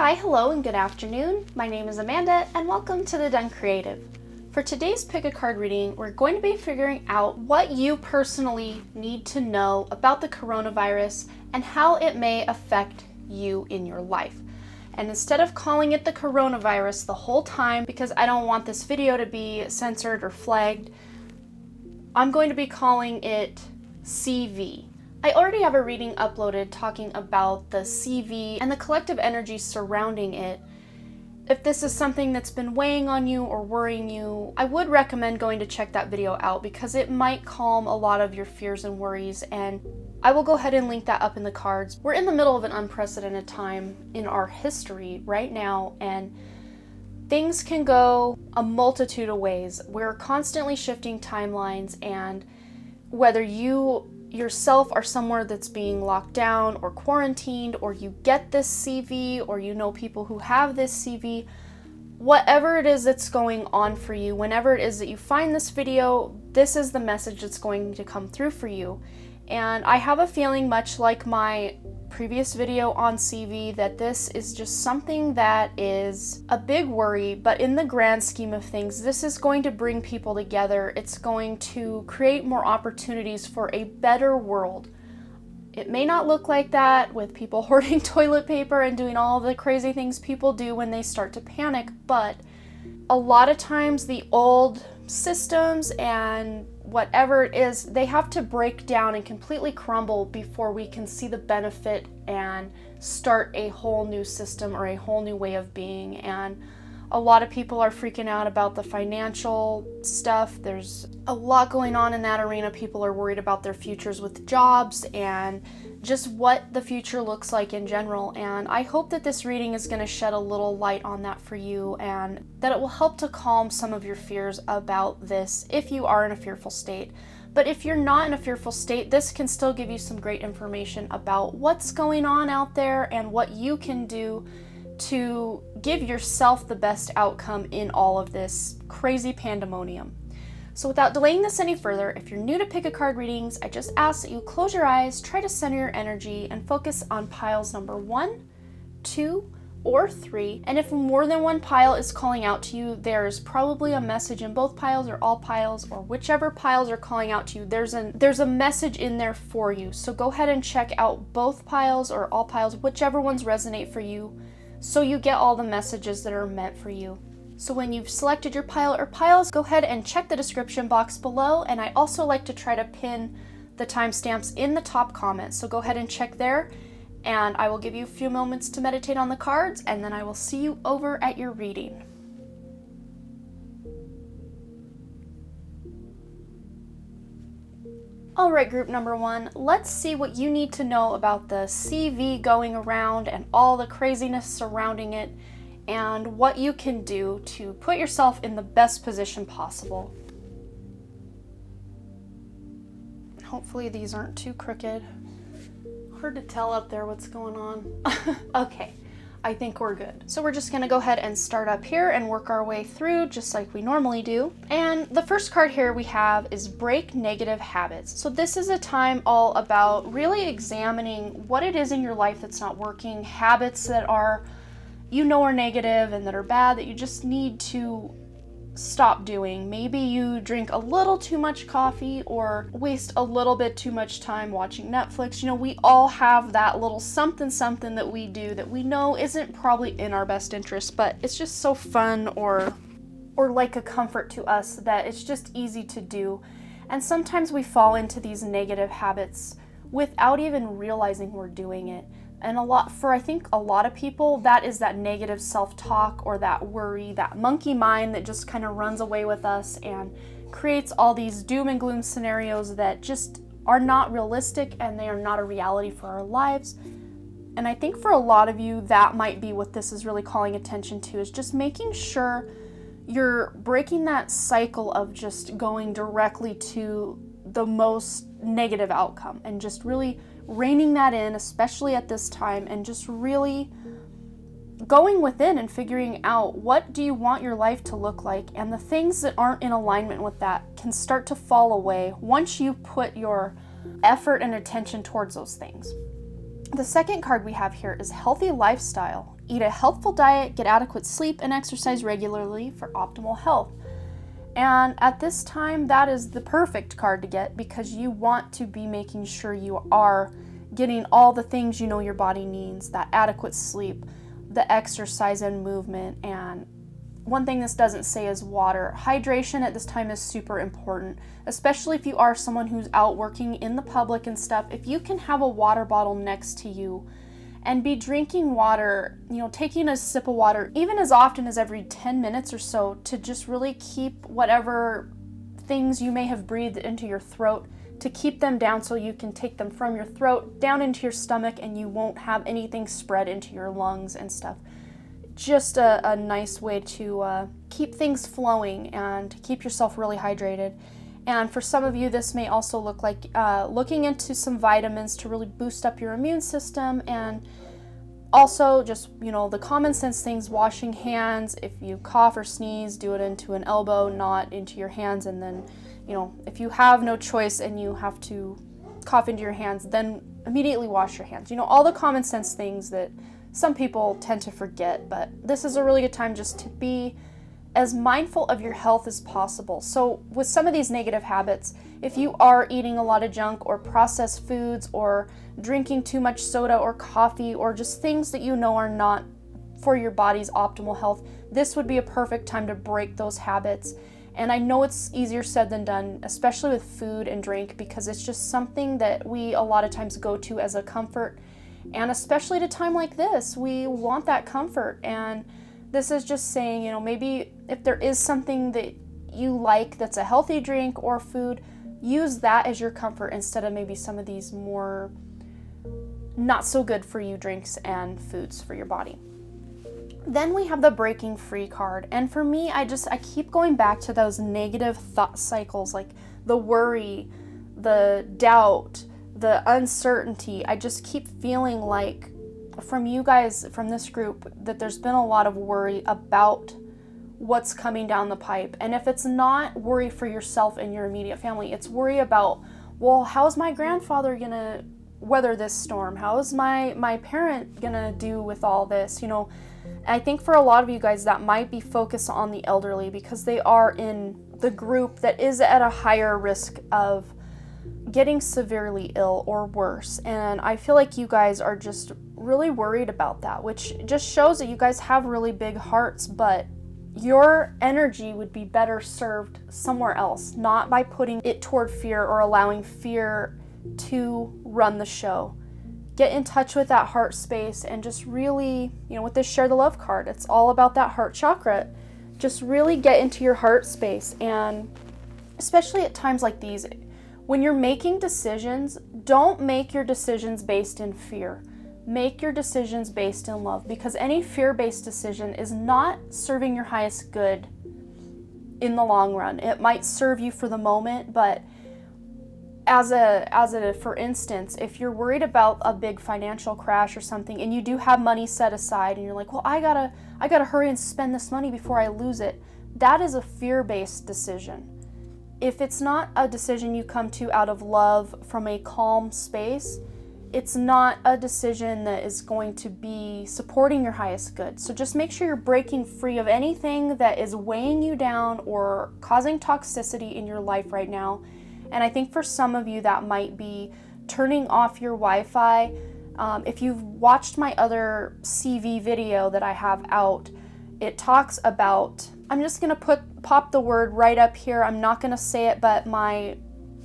Hi, hello, and good afternoon. My name is Amanda, and welcome to The Done Creative. For today's pick a card reading, we're going to be figuring out what you personally need to know about the coronavirus and how it may affect you in your life. And instead of calling it the coronavirus the whole time, because I don't want this video to be censored or flagged, I'm going to be calling it CV. I already have a reading uploaded talking about the CV and the collective energy surrounding it. If this is something that's been weighing on you or worrying you, I would recommend going to check that video out because it might calm a lot of your fears and worries, and I will go ahead and link that up in the cards. We're in the middle of an unprecedented time in our history right now, and things can go a multitude of ways. We're constantly shifting timelines, and whether you yourself are somewhere that's being locked down or quarantined, or you get this CV, or you know people who have this CV, whatever it is that's going on for you, whenever it is that you find this video, this is the message that's going to come through for you. And I have a feeling, much like my previous video on CV, that this is just something that is a big worry, but in the grand scheme of things, this is going to bring people together. It's going to create more opportunities for a better world. It may not look like that with people hoarding toilet paper and doing all the crazy things people do when they start to panic, but a lot of times the old systems and whatever it is, they have to break down and completely crumble before we can see the benefit and start a whole new system or a whole new way of being. And a lot of people are freaking out about the financial stuff. There's a lot going on in that arena. People are worried about their futures with jobs and just what the future looks like in general. And I hope that this reading is going to shed a little light on that for you, and that it will help to calm some of your fears about this if you are in a fearful state. But if you're not in a fearful state, this can still give you some great information about what's going on out there and what you can do to give yourself the best outcome in all of this crazy pandemonium. So without delaying this any further, if you're new to pick a card readings, I just ask that you close your eyes, try to center your energy, and focus on piles number 1, 2, or 3. And if more than one pile is calling out to you, there's probably a message in both piles or all piles, or whichever piles are calling out to you, there's a message in there for you. So go ahead and check out both piles or all piles, whichever ones resonate for you, so you get all the messages that are meant for you. So when you've selected your pile or piles, go ahead and check the description box below, and I also like to try to pin the timestamps in the top comments, so go ahead and check there, and I will give you a few moments to meditate on the cards, and then I will see you over at your reading. Alright, group number 1, let's see what you need to know about the CV going around and all the craziness surrounding it, and what you can do to put yourself in the best position possible. Hopefully these aren't too crooked. Hard to tell up there what's going on. Okay, I think we're good. So we're just gonna go ahead and start up here and work our way through just like we normally do. And the first card here we have is Break Negative Habits. So this is a time all about really examining what it is in your life that's not working, habits that are negative and that are bad that you just need to stop doing. Maybe you drink a little too much coffee or waste a little bit too much time watching Netflix. We all have that little something that we do that we know isn't probably in our best interest, but it's just so fun or like a comfort to us that it's just easy to do. And sometimes we fall into these negative habits without even realizing we're doing it. And I think a lot of people, that is that negative self-talk or that worry, that monkey mind that just kind of runs away with us and creates all these doom and gloom scenarios that just are not realistic and they are not a reality for our lives. And I think for a lot of you, that might be what this is really calling attention to, is just making sure you're breaking that cycle of just going directly to the most negative outcome and just really reining that in, especially at this time, and just really going within and figuring out what do you want your life to look like, and the things that aren't in alignment with that can start to fall away once you put your effort and attention towards those things. The second card we have here is Healthy Lifestyle. eat a healthful diet, get adequate sleep, and exercise regularly for optimal health. And at this time, that is the perfect card to get because you want to be making sure you are getting all the things you know your body needs, that adequate sleep, the exercise and movement. And one thing this doesn't say is water. Hydration at this time is super important, especially if you are someone who's out working in the public and stuff. If you can have a water bottle next to you and be drinking water, taking a sip of water, even as often as every 10 minutes or so, to just really keep whatever things you may have breathed into your throat, to keep them down so you can take them from your throat down into your stomach and you won't have anything spread into your lungs and stuff. Just a nice way to keep things flowing and to keep yourself really hydrated. And for some of you, this may also look like looking into some vitamins to really boost up your immune system, and also just, the common sense things, washing hands. If you cough or sneeze, do it into an elbow, not into your hands. And then, if you have no choice and you have to cough into your hands, then immediately wash your hands. All the common sense things that some people tend to forget, but this is a really good time just to be as mindful of your health as possible. So with some of these negative habits, if you are eating a lot of junk or processed foods or drinking too much soda or coffee or just things that are not for your body's optimal health, this would be a perfect time to break those habits. And I know it's easier said than done, especially with food and drink, because it's just something that we a lot of times go to as a comfort. And especially at a time like this, we want that comfort. And this is just saying, maybe if there is something that you like that's a healthy drink or food, use that as your comfort instead of maybe some of these more not so good for you drinks and foods for your body. Then we have the breaking free card. And for me, I keep going back to those negative thought cycles, like the worry, the doubt, the uncertainty. I just keep feeling like from you guys, from this group, that there's been a lot of worry about what's coming down the pipe. And if it's not worry for yourself and your immediate family, it's worry about, well, how's my grandfather gonna weather this storm? How is my parent gonna do with all this? I think for a lot of you guys that might be focused on the elderly because they are in the group that is at a higher risk of getting severely ill or worse. And I feel like you guys are just really worried about that, which just shows that you guys have really big hearts, but your energy would be better served somewhere else, not by putting it toward fear or allowing fear to run the show. Get in touch with that heart space and just really, with this Share the Love card, it's all about that heart chakra. Just really get into your heart space. And especially at times like these, when you're making decisions, don't make your decisions based in fear. Make your decisions based in love, because any fear-based decision is not serving your highest good in the long run. It might serve you for the moment, but as a for instance, if you're worried about a big financial crash or something and you do have money set aside and you're like, well, I gotta hurry and spend this money before I lose it, that is a fear-based decision. If it's not a decision you come to out of love from a calm space, it's not a decision that is going to be supporting your highest good. So just make sure you're breaking free of anything that is weighing you down or causing toxicity in your life right now. And I think for some of you that might be turning off your Wi-Fi. If you've watched my other CV video that I have out, it talks about, I'm just going to pop the word right up here. I'm not going to say it, but my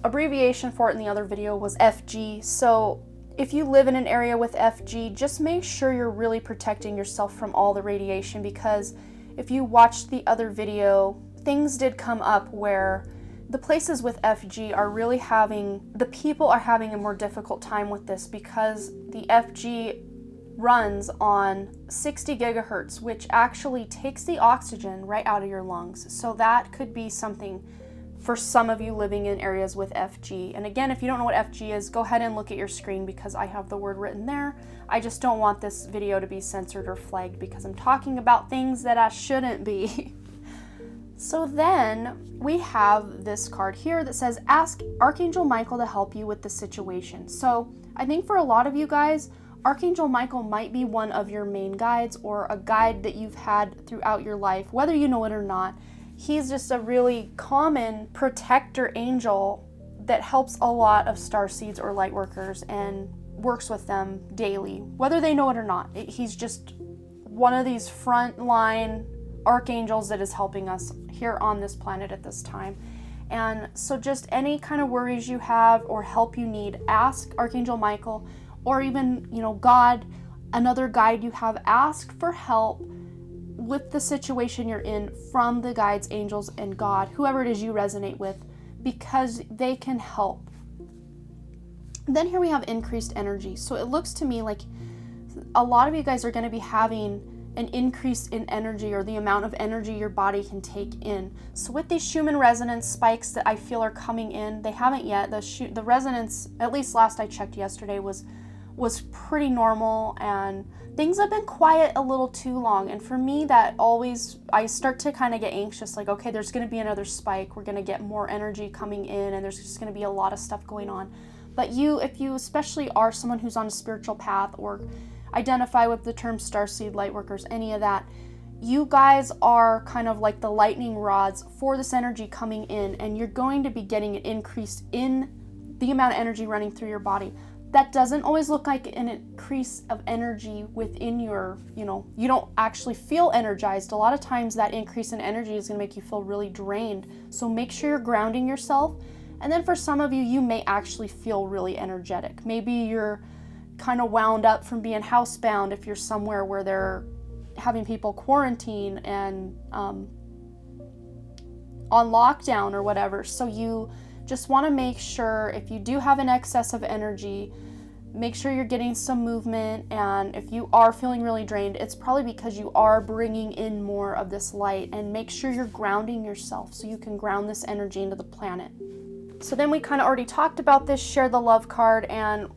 abbreviation for it in the other video was FG. So if you live in an area with FG, just make sure you're really protecting yourself from all the radiation, because if you watched the other video, things did come up where the places with FG are really the people are having a more difficult time with this, because the FG runs on 60 gigahertz, which actually takes the oxygen right out of your lungs. So that could be something for some of you living in areas with FG. And again, if you don't know what FG is, go ahead and look at your screen because I have the word written there. I just don't want this video to be censored or flagged because I'm talking about things that I shouldn't be. So then we have this card here that says, ask Archangel Michael to help you with the situation. So I think for a lot of you guys, Archangel Michael might be one of your main guides or a guide that you've had throughout your life, whether you know it or not. He's just a really common protector angel that helps a lot of starseeds or light workers and works with them daily, whether they know it or not. He's just one of these frontline archangels that is helping us here on this planet at this time. And so just any kind of worries you have or help you need, ask Archangel Michael, or even, God, another guide you have, ask for help with the situation you're in from the guides, angels, and God, whoever it is you resonate with, because they can help. Then here we have increased energy. So it looks to me like a lot of you guys are going to be having an increase in energy, or the amount of energy your body can take in. So with these Schumann resonance spikes that I feel are coming in, they haven't yet. The resonance, at least last I checked yesterday, was pretty normal, and things have been quiet a little too long. And for me, that always, I start to kind of get anxious, like, okay, there's going to be another spike. We're going to get more energy coming in, and there's just going to be a lot of stuff going on. But if you especially are someone who's on a spiritual path or identify with the term starseed, light workers, any of that, you guys are kind of like the lightning rods for this energy coming in, and you're going to be getting an increase in the amount of energy running through your body. That doesn't always look like an increase of energy within your, you don't actually feel energized. A lot of times that increase in energy is going to make you feel really drained. So make sure you're grounding yourself. And then for some of you, you may actually feel really energetic. Maybe you're kind of wound up from being housebound if you're somewhere where they're having people quarantine and on lockdown or whatever. So you just want to make sure, if you do have an excess of energy, make sure you're getting some movement. And if you are feeling really drained, it's probably because you are bringing in more of this light. And make sure you're grounding yourself so you can ground this energy into the planet. So then we kind of already talked about this share the love card, and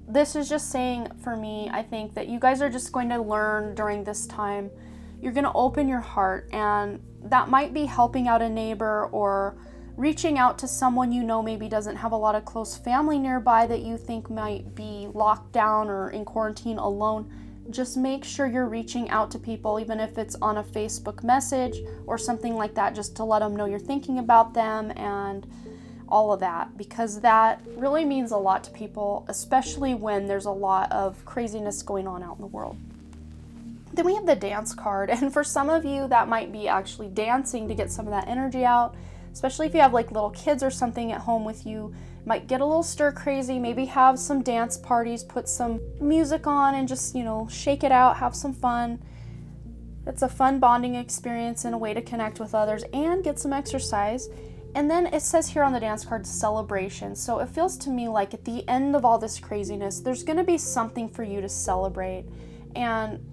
this is just saying, for me, I think that you guys are just going to learn during this time. You're going to open your heart, and that might be helping out a neighbor or reaching out to someone maybe doesn't have a lot of close family nearby that you think might be locked down or in quarantine alone. Just make sure you're reaching out to people, even if it's on a Facebook message or something like that, just to let them know you're thinking about them and all of that, because that really means a lot to people, especially when there's a lot of craziness going on out in the world. Then we have the dance card, and for some of you that might be actually dancing to get some of that energy out, especially if you have like little kids or something at home with you. Might get a little stir crazy, maybe have some dance parties, put some music on and just shake it out, have some fun. It's a fun bonding experience and a way to connect with others and get some exercise. And then it says here on the dance card, celebration. So it feels to me like at the end of all this craziness, there's going to be something for you to celebrate. And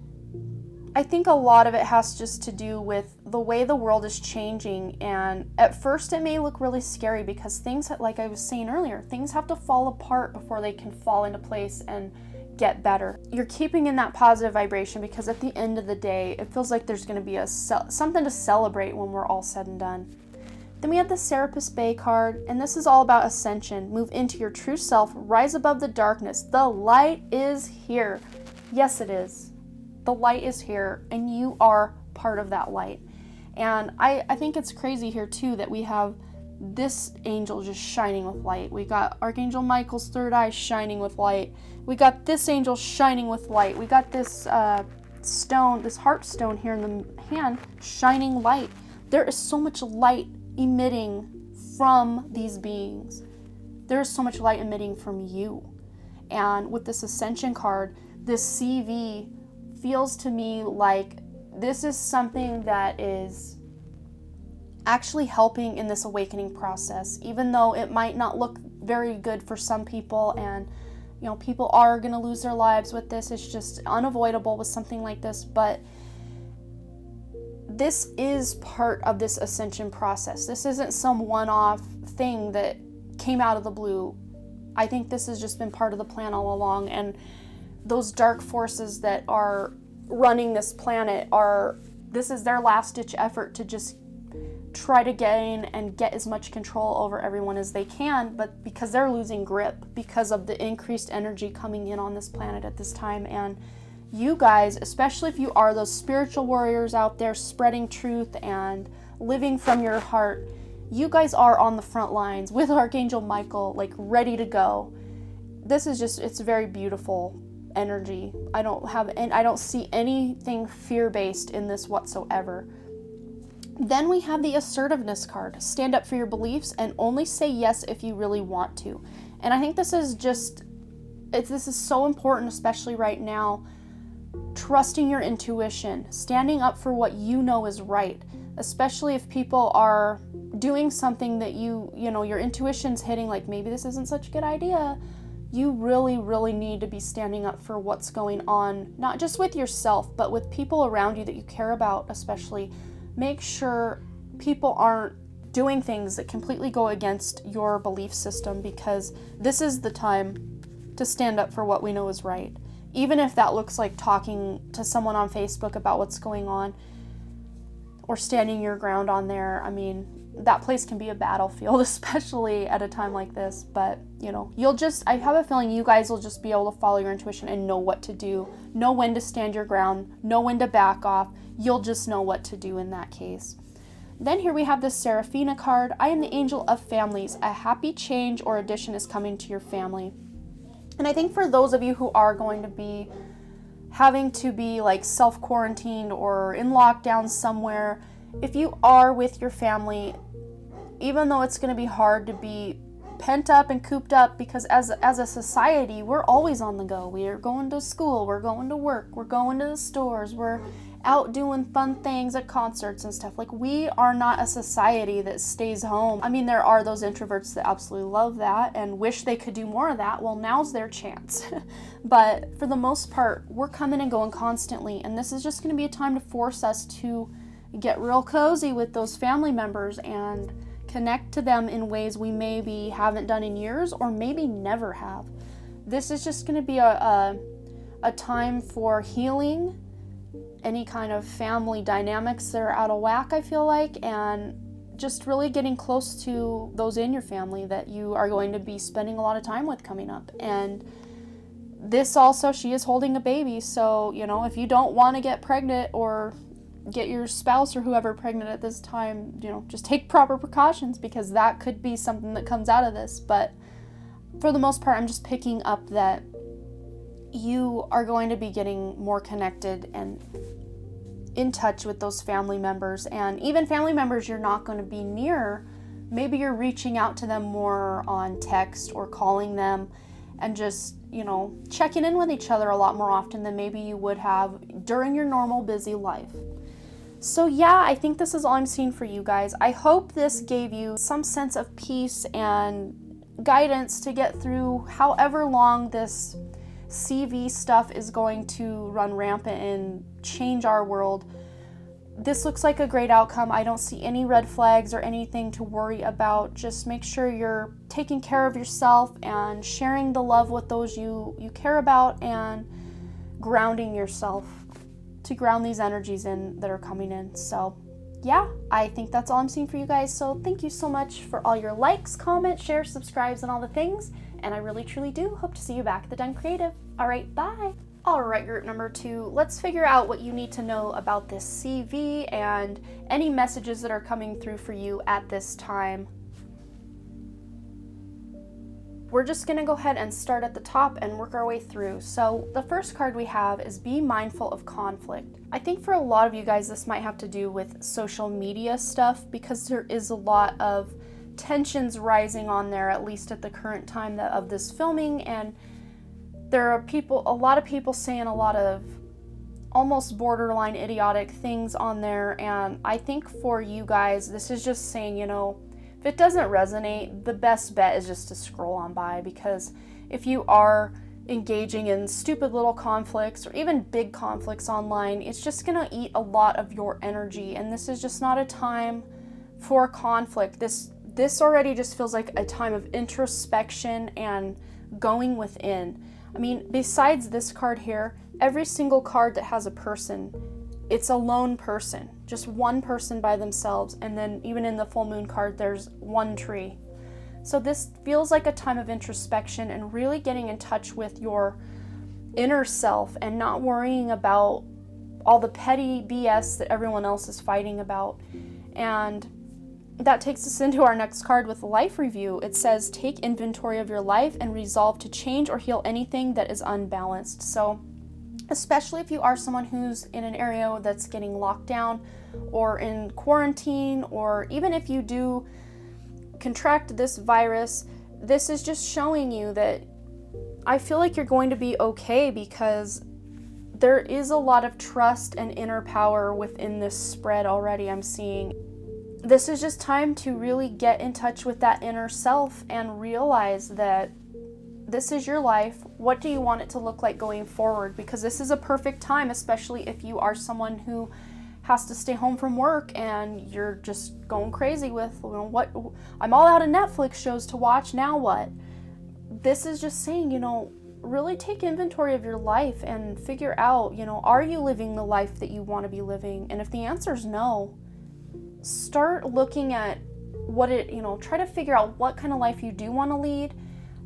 I think a lot of it has just to do with the way the world is changing. And at first it may look really scary because things, like I was saying earlier, things have to fall apart before they can fall into place and get better. You're keeping in that positive vibration because at the end of the day, it feels like there's going to be something to celebrate when we're all said and done. Then we have the Serapis Bay card, and this is all about ascension. Move into your true self, rise above the darkness. The light is here. Yes, it is. The light is here, and you are part of that light. And I think it's crazy here too that we have this angel just shining with light. We got Archangel Michael's third eye shining with light. We got this angel shining with light. We got this stone, this heart stone here in the hand, shining light. There is so much light emitting from these beings. There is so much light emitting from you. And with this Ascension card, this CV feels to me like this is something that is actually helping in this awakening process, even though it might not look very good for some people, and people are going to lose their lives with this. It's just unavoidable with something like this, but this is part of this ascension process. This isn't some one-off thing that came out of the blue. I think this has just been part of the plan all along, and those dark forces that are running this planet this is their last-ditch effort to just try to gain and get as much control over everyone as they can, but because they're losing grip because of the increased energy coming in on this planet at this time. And you guys, especially if you are those spiritual warriors out there spreading truth and living from your heart, you guys are on the front lines with Archangel Michael, like ready to go. This is just, it's very beautiful energy. I don't see anything fear-based in this whatsoever. Then we have the assertiveness card. Stand up for your beliefs and only say yes if you really want to. And I think this is so important, especially right now. Trusting your intuition, standing up for what you know is right, especially if people are doing something that you know, your intuition's hitting, like maybe this isn't such a good idea. You really, really need to be standing up for what's going on, not just with yourself, but with people around you that you care about, especially. Make sure people aren't doing things that completely go against your belief system, because this is the time to stand up for what we know is right. Even if that looks like talking to someone on Facebook about what's going on, or standing your ground on there. I mean, that place can be a battlefield, especially at a time like this. But, you know, I have a feeling you guys will just be able to follow your intuition and know what to do, know when to stand your ground, know when to back off. You'll just know what to do in that case. Then here we have this Seraphina card. I am the angel of families. A happy change or addition is coming to your family. And I think for those of you who are going to be having to be like self-quarantined or in lockdown somewhere, if you are with your family, even though it's going to be hard to be pent up and cooped up, because as a society, we're always on the go. We are going to school, we're going to work, we're going to the stores, we're out doing fun things at concerts and stuff. Like, we are not a society that stays home. I mean, there are those introverts that absolutely love that and wish they could do more of that. Well, now's their chance. But for the most part, we're coming and going constantly, and this is just going to be a time to force us to get real cozy with those family members and connect to them in ways we maybe haven't done in years or maybe never have. This is just going to be a time for healing any kind of family dynamics that are out of whack, I feel like, and just really getting close to those in your family that you are going to be spending a lot of time with coming up. And this also, she is holding a baby, so, you know, if you don't want to get pregnant or get your spouse or whoever pregnant at this time, you know, just take proper precautions, because that could be something that comes out of this. But for the most part, I'm just picking up that you are going to be getting more connected and in touch with those family members, and even family members you're not going to be near. Maybe you're reaching out to them more on text or calling them and just, you know, checking in with each other a lot more often than maybe you would have during your normal busy life. So yeah, I think this is all I'm seeing for you guys. I hope this gave you some sense of peace and guidance to get through however long this CV stuff is going to run rampant and change our world. This looks like a great outcome. I don't see any red flags or anything to worry about. Just make sure you're taking care of yourself and sharing the love with those you care about, and grounding yourself to ground these energies in that are coming in. So yeah, I think that's all I'm seeing for you guys. So thank you so much for all your likes, comments, shares, subscribes, and all the things. And I really, truly do hope to see you back at the Done Creative. All right, bye. All right, group number 2, let's figure out what you need to know about this CV and any messages that are coming through for you at this time. We're just going to go ahead and start at the top and work our way through. So the first card we have is be mindful of conflict. I think for a lot of you guys, this might have to do with social media stuff, because there is a lot of tensions rising on there, at least at the current time of this filming, and there are a lot of people saying a lot of almost borderline idiotic things on there. And I think for you guys, this is just saying, you know, if it doesn't resonate, the best bet is just to scroll on by, because if you are engaging in stupid little conflicts or even big conflicts online, it's just gonna eat a lot of your energy, and this is just not a time for conflict. This already just feels like a time of introspection and going within. I mean, besides this card here, every single card that has a person it's a lone person, just one person by themselves. And then even in the full moon card, there's one tree. So this feels like a time of introspection and really getting in touch with your inner self and not worrying about all the petty BS that everyone else is fighting about. And that takes us into our next card with life review. It says, take inventory of your life and resolve to change or heal anything that is unbalanced. So especially if you are someone who's in an area that's getting locked down or in quarantine, or even if you do contract this virus, this is just showing you that I feel like you're going to be okay, because there is a lot of trust and inner power within this spread already I'm seeing. This is just time to really get in touch with that inner self and realize that this is your life. What do you want it to look like going forward? Because this is a perfect time, especially if you are someone who has to stay home from work and you're just going crazy with, what, I'm all out of Netflix shows to watch, now what? This is just saying, really take inventory of your life and figure out, are you living the life that you want to be living? And if the answer is no, start looking at try to figure out what kind of life you do want to lead,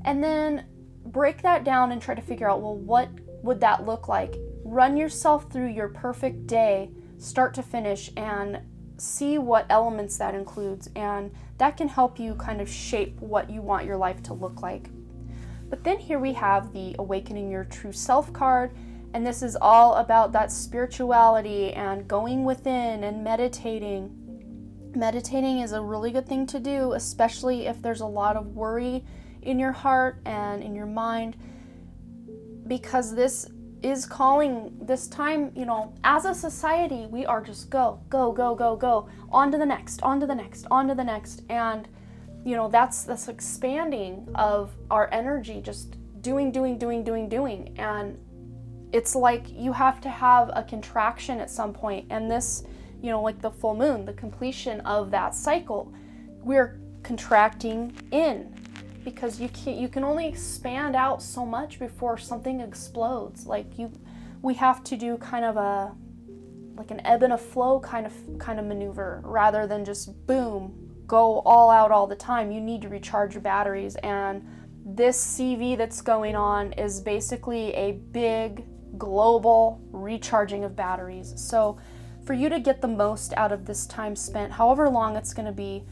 and then break that down and try to figure out, well, what would that look like? Run yourself through your perfect day, start to finish, and see what elements that includes, and that can help you kind of shape what you want your life to look like. But then here we have the Awakening Your True Self card, and this is all about that spirituality and going within and meditating. Meditating is a really good thing to do, especially if there's a lot of worry in your heart and in your mind, because this is calling this time, as a society, we are just go, on to the next, on to the next, on to the next. And, that's expanding of our energy, just doing. And it's like you have to have a contraction at some point. And this, like the full moon, the completion of that cycle, we're contracting in, because you can only expand out so much before something explodes. We have to do kind of an ebb and a flow kind of maneuver, rather than just boom, go all out all the time. You need to recharge your batteries, and this CV that's going on is basically a big global recharging of batteries. So for you to get the most out of this time spent, however long it's going to be,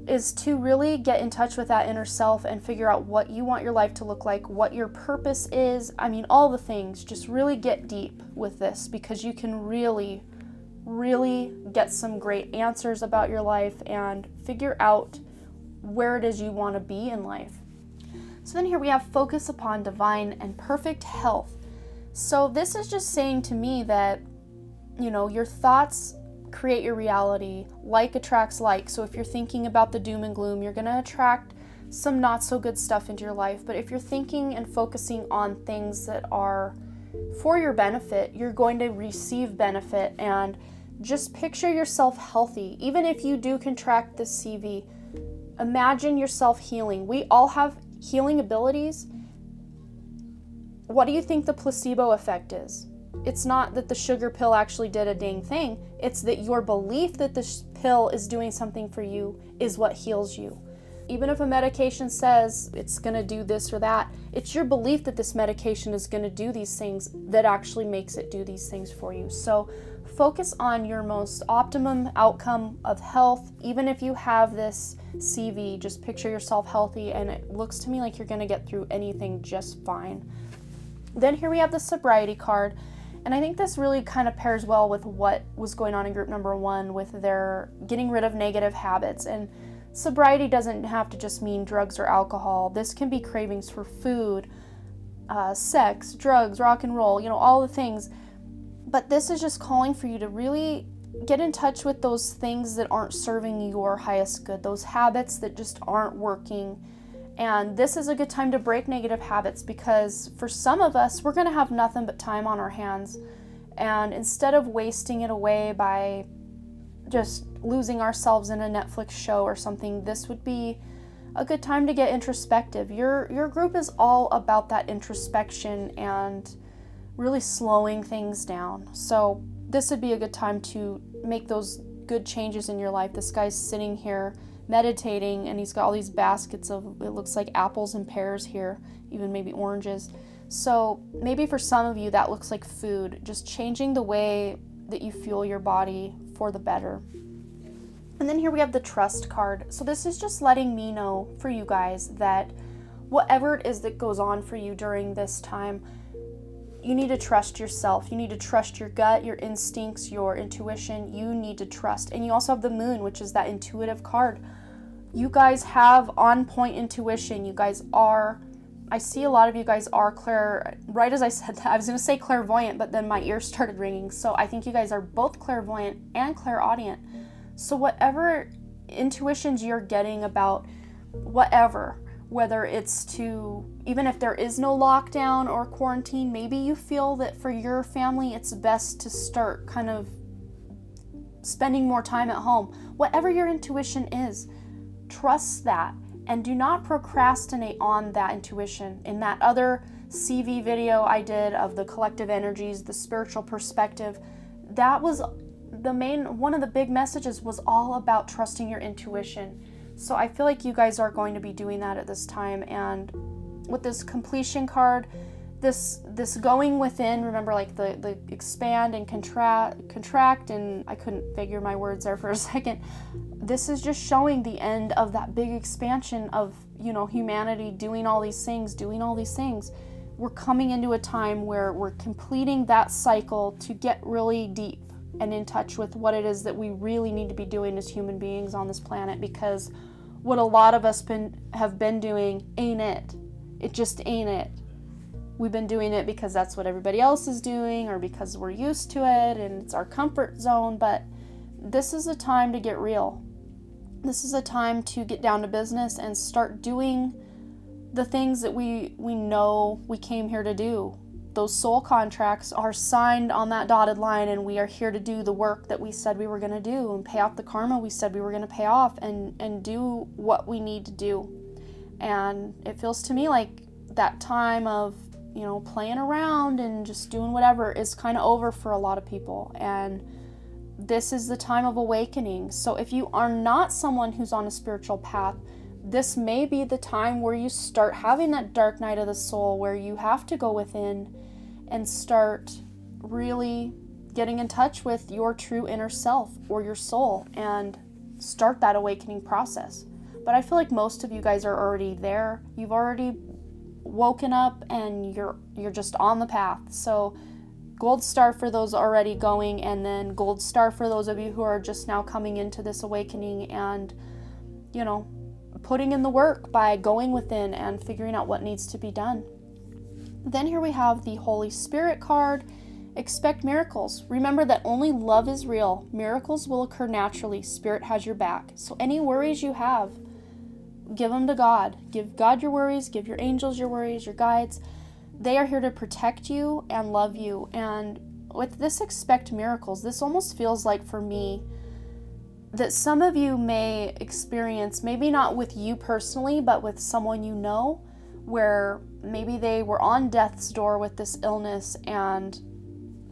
is to really get in touch with that inner self and figure out what you want your life to look like, what your purpose is. All the things. Just really get deep with this, because you can really get some great answers about your life and figure out where it is you want to be in life. So then here we have focus upon divine and perfect health. So this is just saying to me that, your thoughts create your reality. Like attracts like. So if you're thinking about the doom and gloom, you're going to attract some not so good stuff into your life. But if you're thinking and focusing on things that are for your benefit, you're going to receive benefit. And just picture yourself healthy. Even if you do contract this CV, imagine yourself healing. We all have healing abilities. What do you think the placebo effect is? It's not that the sugar pill actually did a dang thing. It's that your belief that this pill is doing something for you is what heals you. Even if a medication says it's going to do this or that, it's your belief that this medication is going to do these things that actually makes it do these things for you. So focus on your most optimum outcome of health. Even if you have this CV, just picture yourself healthy, and it looks to me like you're going to get through anything just fine. Then here we have the sobriety card. And I think this really kind of pairs well with what was going on in group number 1 with their getting rid of negative habits. And sobriety doesn't have to just mean drugs or alcohol. This can be cravings for food, sex, drugs, rock and roll, all the things. But this is just calling for you to really get in touch with those things that aren't serving your highest good, those habits that just aren't working. And this is a good time to break negative habits, because for some of us, we're going to have nothing but time on our hands. And instead of wasting it away by just losing ourselves in a Netflix show or something, this would be a good time to get introspective. Your group is all about that introspection and really slowing things down. So this would be a good time to make those good changes in your life. This guy's sitting here meditating, and he's got all these baskets of, it looks like apples and pears here, even maybe oranges. So maybe for some of you that looks like food, just changing the way that you fuel your body for the better. And then here we have the trust card. So this is just letting me know for you guys that whatever it is that goes on for you during this time, you need to trust yourself. You need to trust your gut, your instincts, your intuition. You need to trust. And you also have the moon, which is that intuitive card. You guys have on point intuition. You guys are, I see a lot of you guys are right as I said that, I was going to say clairvoyant, but then my ears started ringing. So I think you guys are both clairvoyant and clairaudient. So whatever intuitions you're getting about whatever, whether it's to, even if there is no lockdown or quarantine, maybe you feel that for your family it's best to start kind of spending more time at home. Whatever your intuition is, trust that and do not procrastinate on that intuition. In that other CV video I did of the collective energies, the spiritual perspective, that was one of the big messages was all about trusting your intuition. So I feel like you guys are going to be doing that at this time. And with this completion card, this going within, remember like the expand and contract, and I couldn't figure my words there for a second. This is just showing the end of that big expansion of, humanity doing all these things. We're coming into a time where we're completing that cycle to get really deep and in touch with what it is that we really need to be doing as human beings on this planet, because what a lot of us have been doing ain't it. It just ain't it. We've been doing it because that's what everybody else is doing, or because we're used to it and it's our comfort zone, but this is a time to get real. This is a time to get down to business and start doing the things that we know we came here to do. Those soul contracts are signed on that dotted line, and we are here to do the work that we said we were going to do and pay off the karma we said we were going to pay off and do what we need to do. And it feels to me like that time of, playing around and just doing whatever is kind of over for a lot of people. And this is the time of awakening. So if you are not someone who's on a spiritual path, this may be the time where you start having that dark night of the soul, where you have to go within and start really getting in touch with your true inner self or your soul and start that awakening process. But I feel like most of you guys are already there. You've already woken up and you're just on the path. So gold star for those already going, and then gold star for those of you who are just now coming into this awakening and, putting in the work by going within and figuring out what needs to be done. Then here we have the Holy Spirit card. Expect miracles. Remember that only love is real. Miracles will occur naturally. Spirit has your back. So any worries you have, give them to God. Give God your worries. Give your angels your worries, your guides. They are here to protect you and love you. And with this expect miracles, this almost feels like for me that some of you may experience, maybe not with you personally, but with someone you know, where maybe they were on death's door with this illness and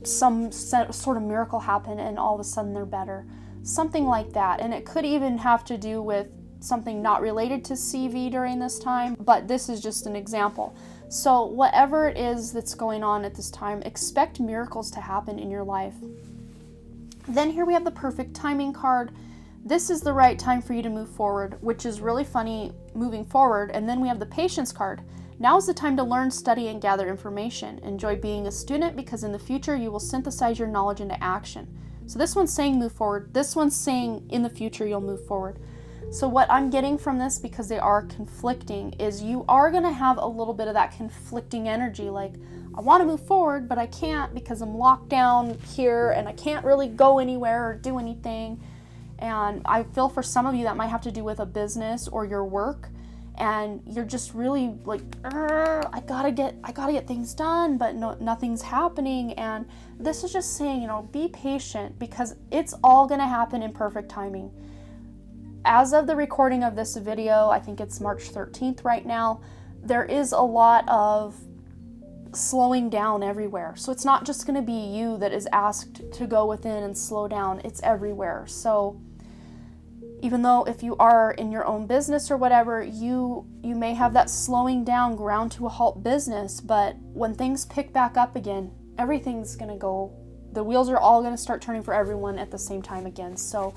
some sort of miracle happened and all of a sudden they're better. Something like that. And it could even have to do with something not related to CV during this time, but this is just an example. So whatever it is that's going on at this time, expect miracles to happen in your life. Then here we have the perfect timing card. This is the right time for you to move forward, which is really funny, moving forward. And then we have the patience card. Now is the time to learn, study, and gather information. Enjoy being a student, because in the future you will synthesize your knowledge into action. So this one's saying move forward. This one's saying in the future you'll move forward. So what I'm getting from this, because they are conflicting, is you are going to have a little bit of that conflicting energy. Like, I want to move forward, but I can't because I'm locked down here and I can't really go anywhere or do anything. And I feel for some of you that might have to do with a business or your work, and you're just really like, I gotta get things done, but nothing's happening. And this is just saying, be patient, because it's all gonna happen in perfect timing. As of the recording of this video, I think it's March 13th right now, there is a lot of slowing down everywhere. So it's not just going to be you that is asked to go within and slow down. It's everywhere. So even though if you are in your own business or whatever, you may have that slowing down, ground to a halt business, but when things pick back up again, everything's going to go, the wheels are all going to start turning for everyone at the same time again. So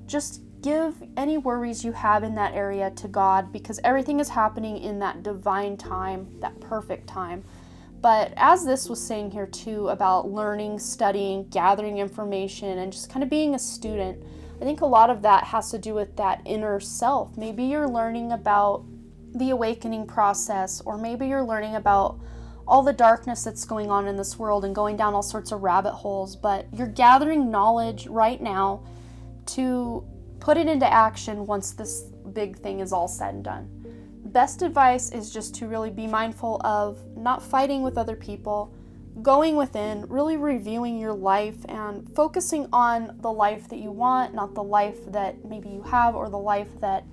just give any worries you have in that area to God, because everything is happening in that divine time, that perfect time. But as this was saying here too, about learning, studying, gathering information, and just kind of being a student, I think a lot of that has to do with that inner self. Maybe you're learning about the awakening process, or maybe you're learning about all the darkness that's going on in this world and going down all sorts of rabbit holes, but you're gathering knowledge right now to put it into action once this big thing is all said and done. Best advice is just to really be mindful of not fighting with other people, going within, really reviewing your life and focusing on the life that you want, not the life that maybe you have, or the life that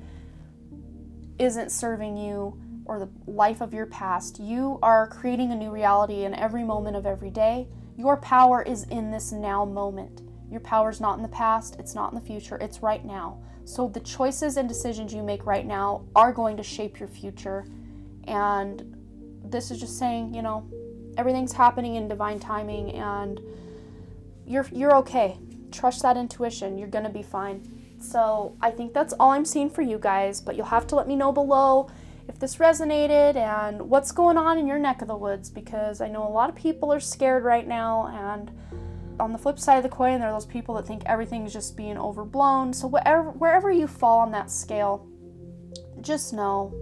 isn't serving you, or the life of your past. You are creating a new reality in every moment of every day. Your power is in this now moment. Your power is not in the past, it's not in the future, it's right now. So the choices and decisions you make right now are going to shape your future. And this is just saying, everything's happening in divine timing, and you're okay. Trust that intuition. You're gonna be fine. So I think that's all I'm seeing for you guys, but you'll have to let me know below if this resonated and what's going on in your neck of the woods, because I know a lot of people are scared right now, and on the flip side of the coin, there are those people that think everything's just being overblown. So wherever you fall on that scale, just know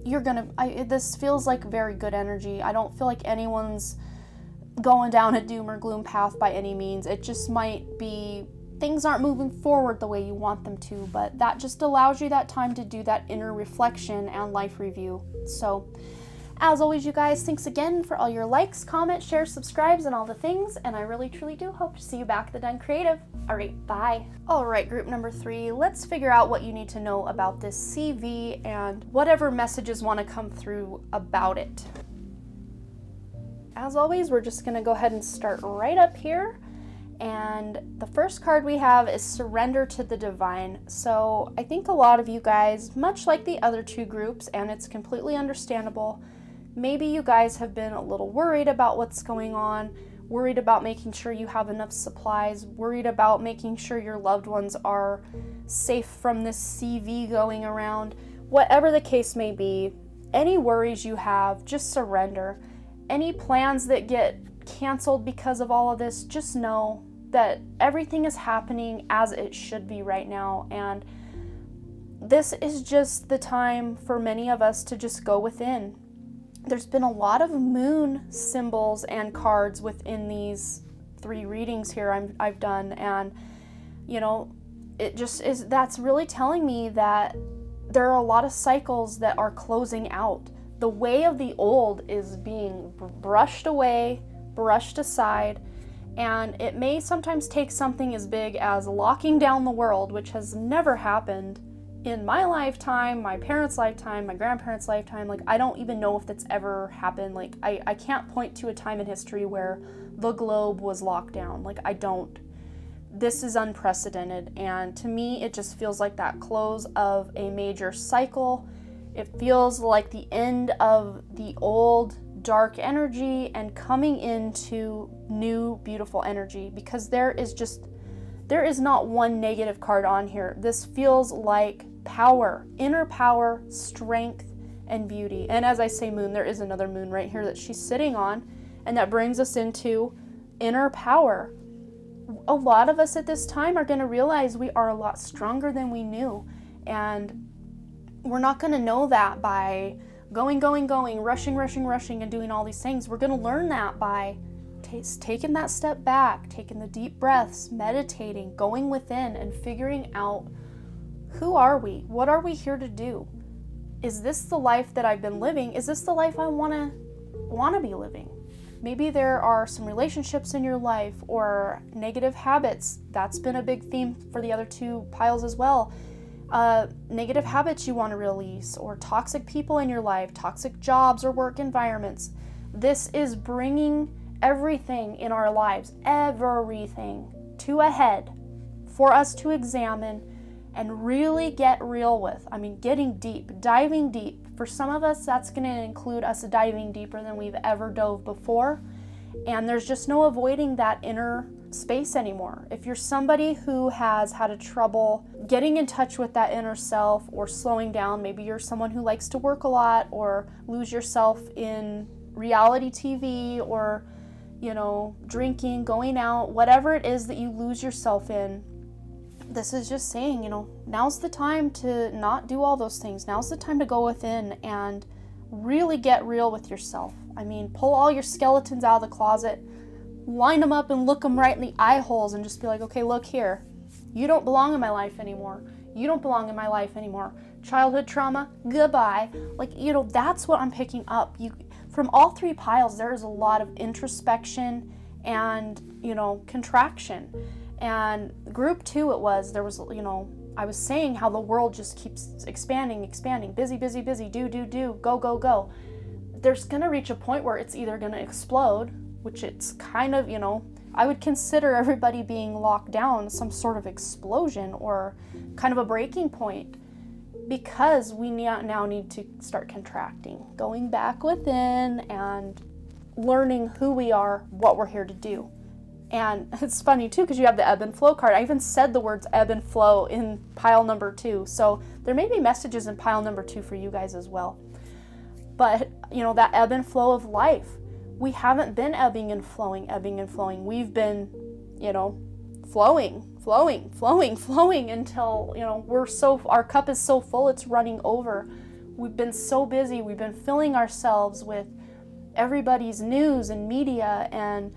this feels like very good energy. I don't feel like anyone's going down a doom or gloom path by any means. It just might be things aren't moving forward the way you want them to, but that just allows you that time to do that inner reflection and life review. So as always, you guys, thanks again for all your likes, comments, shares, subscribes, and all the things, and I really truly do hope to see you back at the Done Creative. Alright, bye. Alright, group number 3, let's figure out what you need to know about this CV and whatever messages want to come through about it. As always, we're just going to go ahead and start right up here. And the first card we have is Surrender to the Divine. So I think a lot of you guys, much like the other two groups, and it's completely understandable, maybe you guys have been a little worried about what's going on, worried about making sure you have enough supplies, worried about making sure your loved ones are safe from this CV going around. Whatever the case may be, any worries you have, just surrender. Any plans that get canceled because of all of this, just know that everything is happening as it should be right now, and this is just the time for many of us to just go within. There's been a lot of moon symbols and cards within these 3 readings here I've done, and it just is, that's really telling me that there are a lot of cycles that are closing out. The way of the old is being brushed away, brushed aside, and it may sometimes take something as big as locking down the world, which has never happened in my lifetime, my parents' lifetime, my grandparents' lifetime. Like, I don't even know if that's ever happened. Like, I can't point to a time in history where the globe was locked down. Like, I don't. This is unprecedented, and to me, it just feels like that close of a major cycle. It feels like the end of the old dark energy and coming into new beautiful energy, because there is not one negative card on here. This feels like power, inner power, strength, and beauty. And as I say moon, there is another moon right here that she's sitting on, and that brings us into inner power. A lot of us at this time are going to realize we are a lot stronger than we knew, and we're not going to know that by going, rushing, and doing all these things. We're going to learn that by taking that step back, taking the deep breaths, meditating, going within, and figuring out, who are we? What are we here to do? Is this the life that I've been living? Is this the life I want to be living? Maybe there are some relationships in your life or negative habits. That's been a big theme for the other 2 piles as well. Negative habits you want to release, or toxic people in your life, toxic jobs or work environments. This is bringing everything in our lives, everything, to a head for us to examine and really get real with. I mean, getting deep, diving deep. For some of us, that's going to include us diving deeper than we've ever dove before. And there's just no avoiding that inner space anymore. If you're somebody who has had a trouble getting in touch with that inner self or slowing down, maybe you're someone who likes to work a lot or lose yourself in reality TV or, drinking, going out, whatever it is that you lose yourself in, this is just saying, now's the time to not do all those things. Now's the time to go within and really get real with yourself. I mean, pull all your skeletons out of the closet, line them up and look them right in the eye holes and just be like, okay, look here. You don't belong in my life anymore. You don't belong in my life anymore. Childhood trauma, goodbye. That's what I'm picking up. From all three piles, there is a lot of introspection and, contraction. And group 2, there was, I was saying how the world just keeps expanding, busy, do, go. There's going to reach a point where it's either going to explode, which it's kind of, I would consider everybody being locked down some sort of explosion or kind of a breaking point, because we now need to start contracting, going back within and learning who we are, what we're here to do. And it's funny too, because you have the ebb and flow card. I even said the words ebb and flow in pile number 2. So there may be messages in pile number 2 for you guys as well. But, that ebb and flow of life, we haven't been ebbing and flowing. We've been, flowing until, our cup is so full, it's running over. We've been so busy. We've been filling ourselves with everybody's news and media and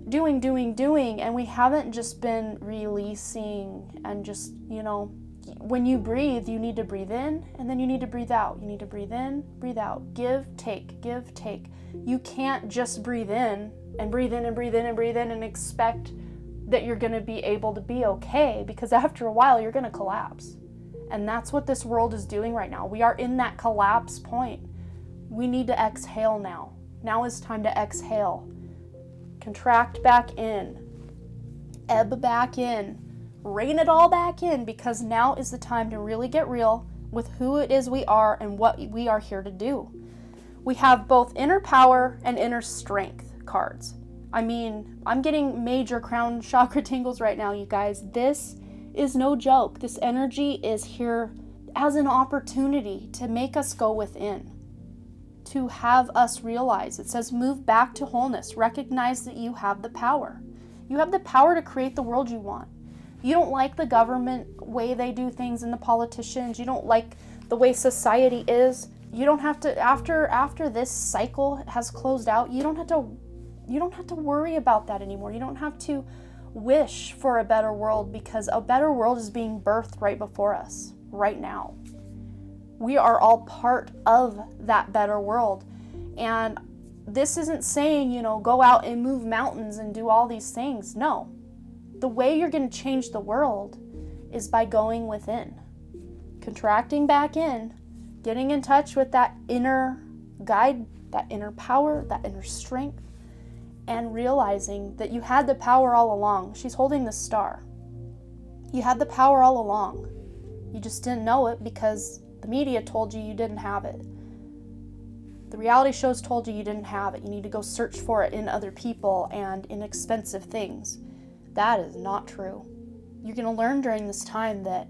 doing, and we haven't just been releasing and just, when you breathe, you need to breathe in and then you need to breathe out. You need to breathe in, breathe out, give, take. You can't just breathe in and expect that you're going to be able to be okay, because after a while you're going to collapse. And that's what this world is doing right now. We are in that collapse point. We need to exhale now. Now is time to exhale. Contract back in, ebb back in, rein it all back in, because now is the time to really get real with who it is we are and what we are here to do. We have both inner power and inner strength cards. I mean, I'm getting major crown chakra tingles right now, you guys. This is no joke. This energy is here as an opportunity to make us go within, to have us realize. It says move back to wholeness. Recognize that you have the power. You have the power to create the world you want. You don't like the government way they do things and the politicians. You don't like the way society is. You don't have to, after this cycle has closed out, you don't have to worry about that anymore. You don't have to wish for a better world, because a better world is being birthed right before us right now. We are all part of that better world. And this isn't saying, go out and move mountains and do all these things. No. The way you're going to change the world is by going within, contracting back in, getting in touch with that inner guide, that inner power, that inner strength, and realizing that you had the power all along. She's holding the star. You had the power all along. You just didn't know it because the media told you didn't have it. The reality shows told you didn't have it. You need to go search for it in other people and in expensive things. That is not true. You're going to learn during this time that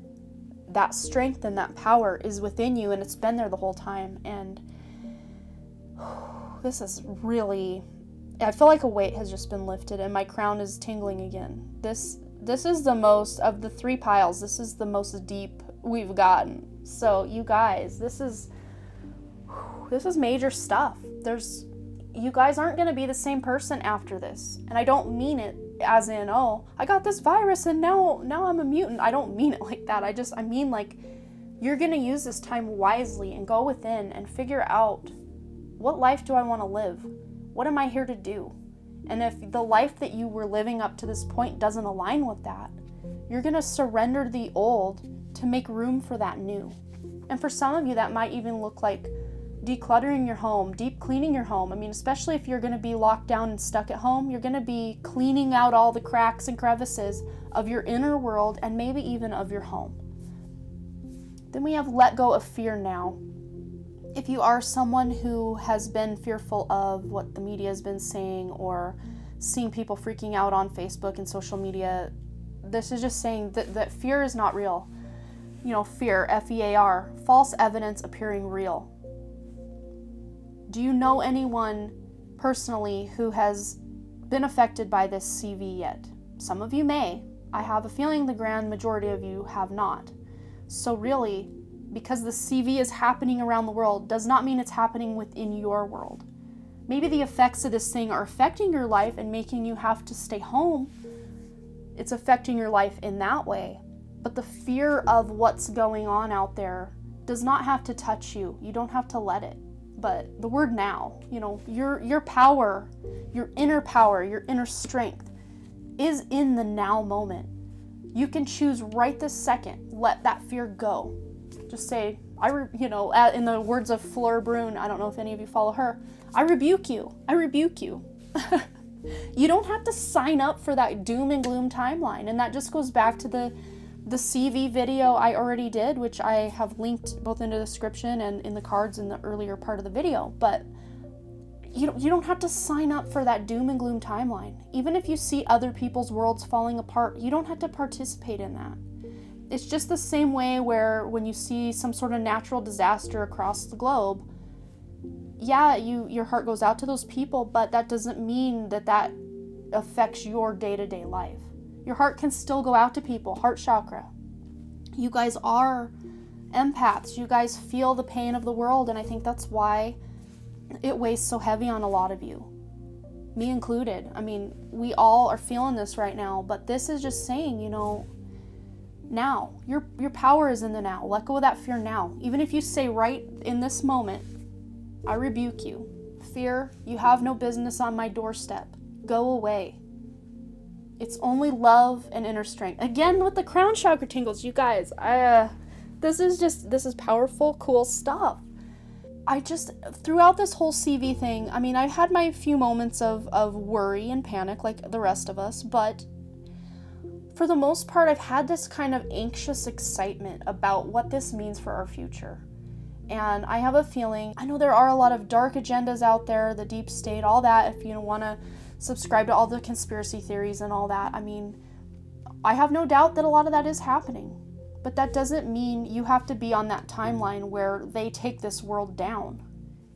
strength and that power is within you, and it's been there the whole time. And this is really, I feel like a weight has just been lifted and my crown is tingling again. This is the most of the 3 piles. This is the most deep we've gotten. So you guys, this is major stuff. You guys aren't going to be the same person after this. And I don't mean it as in, oh, I got this virus and now I'm a mutant. I don't mean it like that. I mean like you're going to use this time wisely and go within and figure out, what life do I want to live? What am I here to do? And if the life that you were living up to this point doesn't align with that, you're going to surrender the old to make room for that new. And for some of you, that might even look like decluttering your home, deep cleaning your home. I mean, especially if you're going to be locked down and stuck at home, you're going to be cleaning out all the cracks and crevices of your inner world and maybe even of your home. Then we have let go of fear now. If you are someone who has been fearful of what the media has been saying or seeing people freaking out on Facebook and social media, this is just saying that fear is not real. You know, fear, F-E-A-R, false evidence appearing real. Do you know anyone personally who has been affected by this CV yet? Some of you may. I have a feeling the grand majority of you have not. So really, because the CV is happening around the world does not mean it's happening within your world. Maybe the effects of this thing are affecting your life and making you have to stay home. It's affecting your life in that way. But the fear of what's going on out there does not have to touch you. You don't have to let it. But the word now, you know, your power, your inner strength is in the now moment. You can choose right this second, let that fear go. Just say, in the words of Fleur Brune, I don't know if any of you follow her, I rebuke you. I rebuke you. You don't have to sign up for that doom and gloom timeline. And that just goes back to the CV video I already did, which I have linked both in the description and in the cards in the earlier part of the video. But you don't have to sign up for that doom and gloom timeline. Even if you see other people's worlds falling apart, you don't have to participate in that. It's just the same way where when you see some sort of natural disaster across the globe, yeah, your heart goes out to those people, but that doesn't mean that affects your day-to-day life. Your heart can still go out to people, heart chakra. You guys are empaths. You guys feel the pain of the world, and I think that's why it weighs so heavy on a lot of you. Me included. I mean, we all are feeling this right now, but this is just saying, now. Your power is in the now. Let go of that fear now. Even if you say right in this moment, I rebuke you. Fear, you have no business on my doorstep. Go away. It's only love and inner strength. Again, with the crown chakra tingles, you guys, this is powerful, cool stuff. Throughout this whole CV thing, I mean, I've had my few moments of worry and panic like the rest of us, but for the most part, I've had this kind of anxious excitement about what this means for our future. And I have a feeling, I know there are a lot of dark agendas out there, the deep state, all that, if you want to subscribe to all the conspiracy theories and all that. I mean, I have no doubt that a lot of that is happening. But that doesn't mean you have to be on that timeline where they take this world down.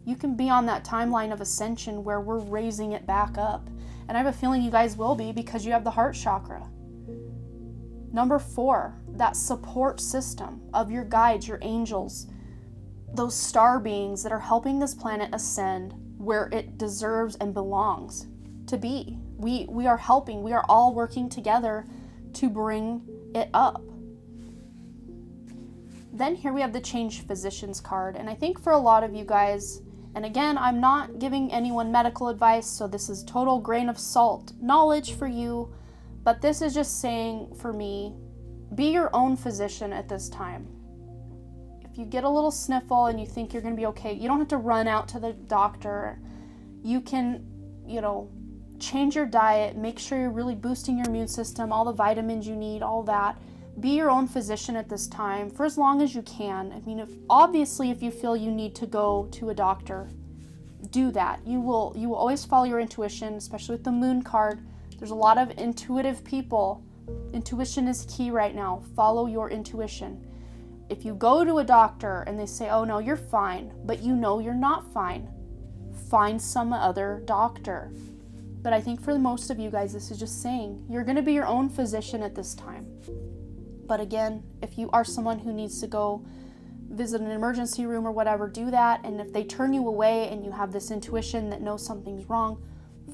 You can be on that timeline of ascension where we're raising it back up. And I have a feeling you guys will be because you have the heart chakra. Number 4, that support system of your guides, your angels, those star beings that are helping this planet ascend where it deserves and belongs to be. We are helping. We are all working together to bring it up. Then here we have the Change Physicians card. And I think for a lot of you guys, and again, I'm not giving anyone medical advice, so this is total grain of salt knowledge for you. But this is just saying for me, be your own physician at this time. If you get a little sniffle and you think you're going to be okay, you don't have to run out to the doctor. You can, change your diet, make sure you're really boosting your immune system, all the vitamins you need, all that. Be your own physician at this time for as long as you can. I mean, if you feel you need to go to a doctor, do that. You will always follow your intuition, especially with the moon card. There's a lot of intuitive people. Intuition is key right now. Follow your intuition. If you go to a doctor and they say, oh no, you're fine, but you're not fine, find some other doctor. But I think for most of you guys, this is just saying you're going to be your own physician at this time. But again, if you are someone who needs to go visit an emergency room or whatever, do that. And if they turn you away and you have this intuition that knows something's wrong,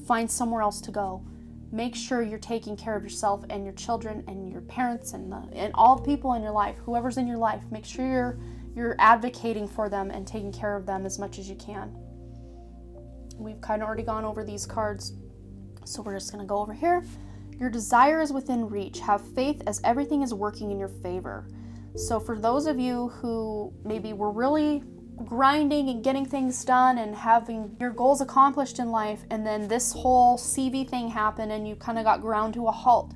find somewhere else to go. Make sure you're taking care of yourself and your children and your parents and all the people in your life, whoever's in your life. Make sure you're advocating for them and taking care of them as much as you can. We've kind of already gone over these cards, so we're just going to go over here. Your desire is within reach. Have faith as everything is working in your favor. So for those of you who maybe were really grinding and getting things done and having your goals accomplished in life, and then this whole CV thing happened and you kind of got ground to a halt.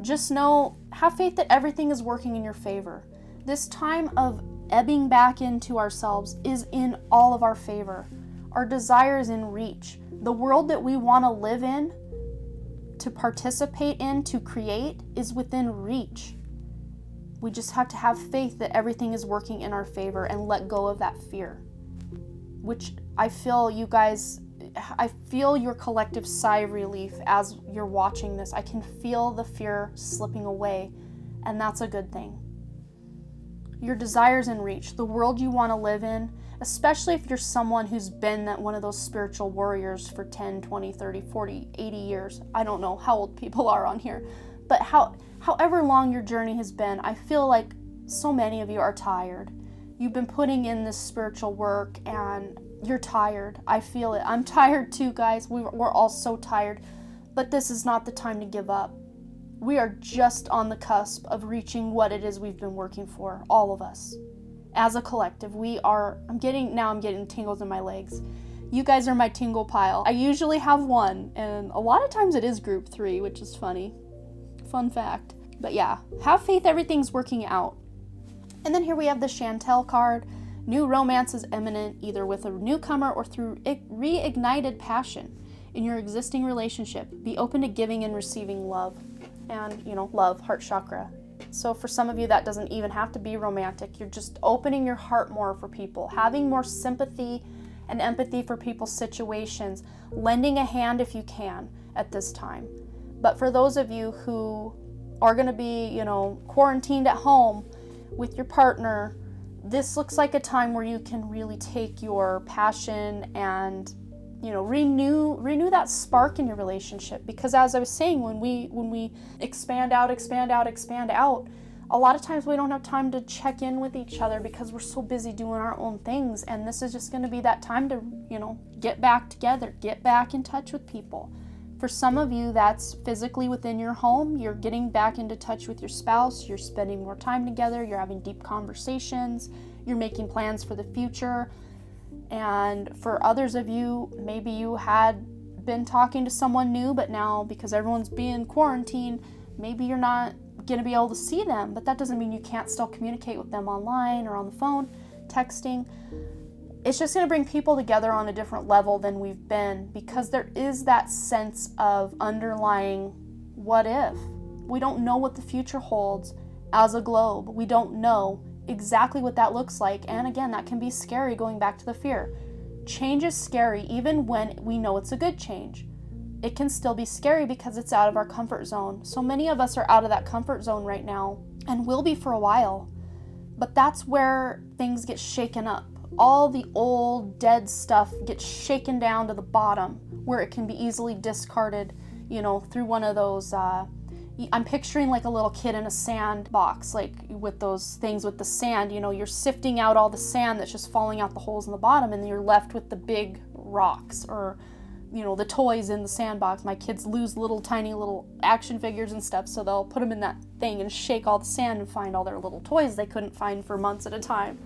Just know, have faith that everything is working in your favor. This time of ebbing back into ourselves is in all of our favor. Our desire is in reach. The world that we want to live in, to participate in, to create, is within reach. We just have to have faith that everything is working in our favor and let go of that fear. Which I feel you guys, I feel your collective sigh of relief as you're watching this. I can feel the fear slipping away, and that's a good thing. Your desires in reach, the world you want to live in, especially if you're someone who's been one of those spiritual warriors for 10, 20, 30, 40, 80 years. I don't know how old people are on here, but however long your journey has been, I feel like so many of you are tired. You've been putting in this spiritual work and you're tired. I feel it. I'm tired too, guys. We're all so tired, but this is not the time to give up. We are just on the cusp of reaching what it is we've been working for, all of us. As a collective, I'm getting tingles in my legs. You guys are my tingle pile. I usually have one, and a lot of times it is group 3, which is funny. Fun fact. But yeah, have faith everything's working out. And then here we have the Chantel card. New romance is imminent, either with a newcomer or through reignited passion in your existing relationship. Be open to giving and receiving love. And, love, heart chakra. So for some of you, that doesn't even have to be romantic. You're just opening your heart more for people, having more sympathy and empathy for people's situations, lending a hand if you can at this time. But for those of you who are going to be, quarantined at home with your partner, this looks like a time where you can really take your passion and renew that spark in your relationship. Because as I was saying, when we expand out, a lot of times we don't have time to check in with each other because we're so busy doing our own things. And this is just going to be that time to, get back together, get back in touch with people. For some of you, that's physically within your home. You're getting back into touch with your spouse. You're spending more time together. You're having deep conversations. You're making plans for the future. And for others of you, maybe you had been talking to someone new, but now because everyone's being quarantined, maybe you're not going to be able to see them, but that doesn't mean you can't still communicate with them online or on the phone, texting. It's just going to bring people together on a different level than we've been, because there is that sense of underlying what if. We don't know what the future holds as a globe. We don't know exactly what that looks like. And again, that can be scary, going back to the fear. Change is scary even when we know it's a good change. It can still be scary because it's out of our comfort zone. So many of us are out of that comfort zone right now and will be for a while. But that's where things get shaken up. All the old dead stuff gets shaken down to the bottom where it can be easily discarded, through one of those I'm picturing like a little kid in a sandbox, like with those things with the sand, you're sifting out all the sand that's just falling out the holes in the bottom, and you're left with the big rocks or, the toys in the sandbox. My kids lose tiny little action figures and stuff, so they'll put them in that thing and shake all the sand and find all their little toys they couldn't find for months at a time.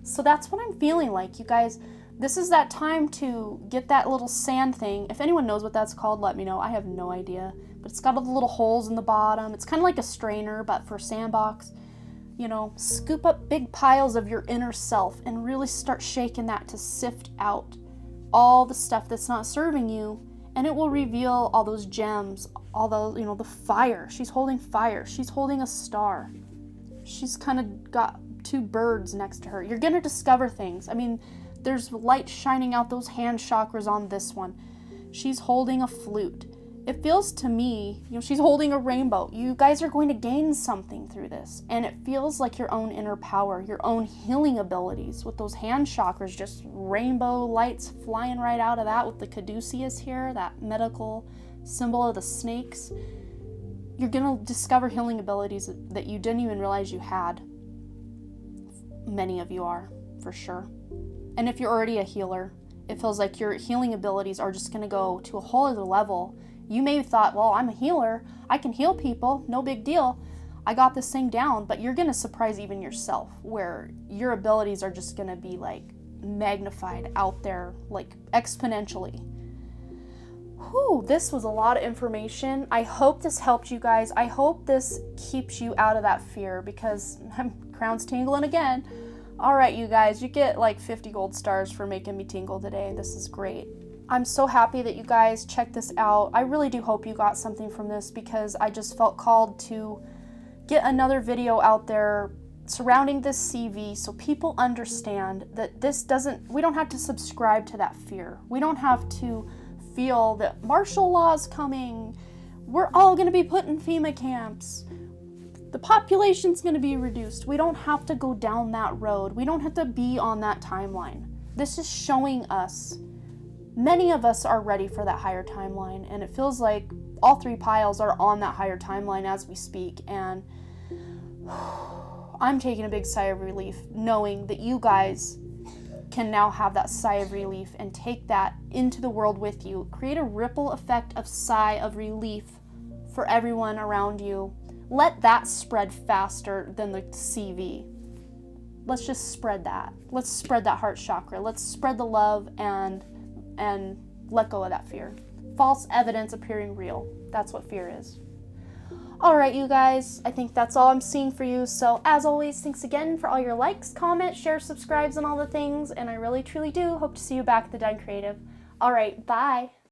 So that's what I'm feeling like, you guys. This is that time to get that little sand thing. If anyone knows what that's called, let me know. I have no idea. But it's got all the little holes in the bottom. It's kind of like a strainer, but for a sandbox. Scoop up big piles of your inner self and really start shaking that to sift out all the stuff that's not serving you. And it will reveal all those gems, all those, the fire. She's holding fire. She's holding a star. She's kind of got 2 birds next to her. You're going to discover things. There's light shining out those hand chakras on this one. She's holding a flute. It feels to me, she's holding a rainbow. You guys are going to gain something through this. And it feels like your own inner power, your own healing abilities with those hand chakras, just rainbow lights flying right out of that with the caduceus here, that medical symbol of the snakes. You're going to discover healing abilities that you didn't even realize you had. Many of you are, for sure. And if you're already a healer, it feels like your healing abilities are just going to go to a whole other level. You may have thought, well, I'm a healer. I can heal people. No big deal. I got this thing down. But you're going to surprise even yourself, where your abilities are just going to be like magnified out there, like exponentially. Whew, this was a lot of information. I hope this helped you guys. I hope this keeps you out of that fear, because my crown's tingling again. All right, you guys, you get like 50 gold stars for making me tingle today. This is great. I'm so happy that you guys checked this out. I really do hope you got something from this, because I just felt called to get another video out there surrounding this CV so people understand that we don't have to subscribe to that fear. We don't have to feel that martial law is coming. We're all going to be put in FEMA camps. The population's going to be reduced. We don't have to go down that road. We don't have to be on that timeline. This is showing us, many of us are ready for that higher timeline, and it feels like all three piles are on that higher timeline as we speak, and I'm taking a big sigh of relief knowing that you guys can now have that sigh of relief and take that into the world with you. Create a ripple effect of sigh of relief for everyone around you. Let that spread faster than the CV. Let's just spread that. Let's spread that heart chakra. Let's spread the love and let go of that fear. False evidence appearing real. That's what fear is. All right, you guys, I think that's all I'm seeing for you. So as always, thanks again for all your likes, comments, shares, subscribes, and all the things. And I really, truly do hope to see you back at the Done Creative. All right, bye.